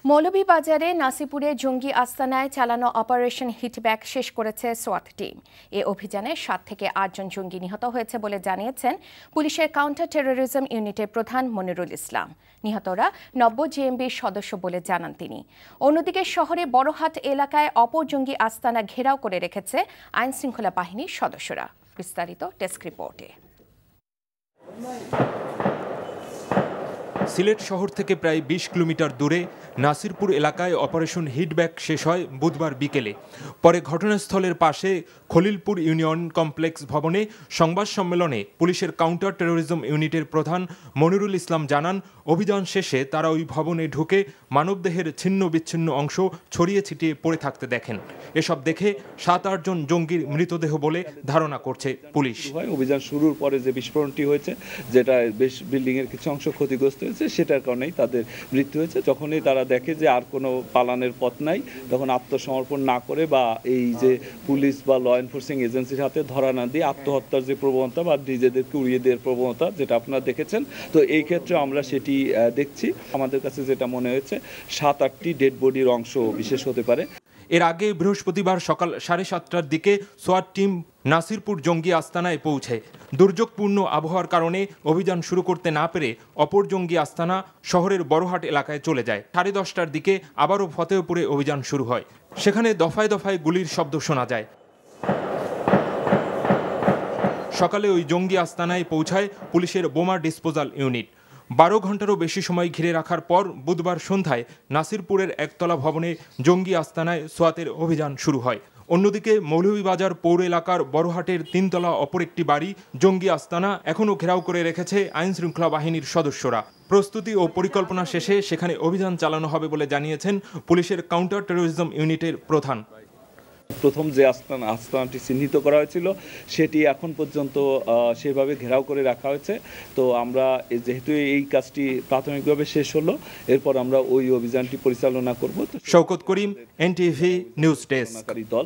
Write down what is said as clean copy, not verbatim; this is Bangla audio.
মৌলভীবাজারে নাসিপুরে জঙ্গি আস্তানায় চালানো অপারেশন হিটব্যাক শেষ করেছে সোয়াত টিম। এ অভিযানে ৭ থেকে ৮ জন জঙ্গি নিহত হয়েছে বলে জানিয়েছেন পুলিশের কাউন্টার টেরোরিজম ইউনিটের প্রধান মনিরুল ইসলাম। নিহতরা নব্য জেএমবির সদস্য বলে জানান তিনি। অন্যদিকে শহরে বড়হাট এলাকায় অপর জঙ্গি আস্তানা ঘেরাও করে রেখেছে আইনশৃঙ্খলা বাহিনীর সদস্যরা। বিস্তারিত ডেস্ক রিপোর্টে। সিলেট শহর থেকে প্রায় ২০ কিলোমিটার দূরে নাসিরপুর এলাকায় অপারেশন হিটব্যাক শেষ হয় বুধবার বিকেলে। পরে ঘটনাস্থলের পাশে খলিলপুর ইউনিয়ন কমপ্লেক্স ভবনে সংবাদ সম্মেলনে পুলিশের কাউন্টার টেরোরিজম ইউনিটের প্রধান মনিরুল ইসলাম জানান, অভিযান শেষে তারা ওই ভবনে ঢুকে মানবদেহের ছিন্ন বিচ্ছিন্ন অংশ ছড়িয়ে ছিটিয়ে পড়ে থাকতে দেখেন। এসব দেখে ৭-৮ জন জঙ্গির মৃতদেহ বলে ধারণা করছে পুলিশ। অভিযান শুরুর পরে যে বিস্ফোরণটি হয়েছে, যেটা বেশ বিল্ডিংয়ের কিছু অংশ ক্ষতিগ্রস্ত হয়েছে, সেটার কারণেই তাদের মৃত্যু হয়েছে। যখনই তারা দেখে যে আর কোনো পালানের পথ নাই, তখন আত্মসমর্পণ না করে বা এই যে পুলিশ বা ল এনফোর্সিং এজেন্সির হাতে ধরা না দিয়ে আত্মহত্যার যে প্রবণতা বা নিজেদেরকে উড়িয়ে দেওয়ার প্রবণতা, যেটা আপনারা দেখেছেন, তো এই ক্ষেত্রে আমরা সেটি দেখছি। আমাদের কাছে যেটা মনে হয়েছে ৭-৮টি ডেড বডির অংশ বিশেষ হতে পারে। এর আগে বৃহস্পতিবার সকাল 7:30টার দিকে সোয়াট টিম নাসিরপুর জঙ্গি আস্তানায় পৌঁছে। দুর্যোগপূর্ণ আবহাওয়ার কারণে অভিযান শুরু করতে না পেরে অপর জঙ্গি আস্তানা শহরের বড়হাট এলাকায় চলে যায়। 10:30টার দিকে আবারও ফতেহপুরে অভিযান শুরু হয়। সেখানে দফায় দফায় গুলির শব্দ শোনা যায়। সকালে ওই জঙ্গি আস্তানায় পৌঁছায় পুলিশের বোমা ডিসপোজাল ইউনিট। 12 ঘন্টারও বেশি সময় ঘিরে রাখার পর বুধবার সন্ধ্যায় নাসিরপুরের একতলা ভবনে জঙ্গি আস্তানায় সোয়াতের অভিযান শুরু হয়। অন্যদিকে মৌলভীবাজার পৌর এলাকার বড়হাটের 3তলা অপর একটি বাড়ি জঙ্গি আস্তানা এখনও ঘেরাও করে রেখেছে আইনশৃঙ্খলা বাহিনীর সদস্যরা। প্রস্তুতি ও পরিকল্পনা শেষে সেখানে অভিযান চালানো হবে বলে জানিয়েছেন পুলিশের কাউন্টার টেরোরিজম ইউনিটের প্রধান। প্রথম যে আস্তানাটি চিহ্নিত করা হয়েছিল, সেটি এখন পর্যন্ত সেভাবে ঘেরাও করে রাখা হয়েছে। তো আমরা যেহেতু এই কাজটি প্রাথমিকভাবে শেষ হলো, এরপর আমরা ওই অভিযানটি পরিচালনা করব। শওকত করিম, NTV নিউজ ডেস্ক। দল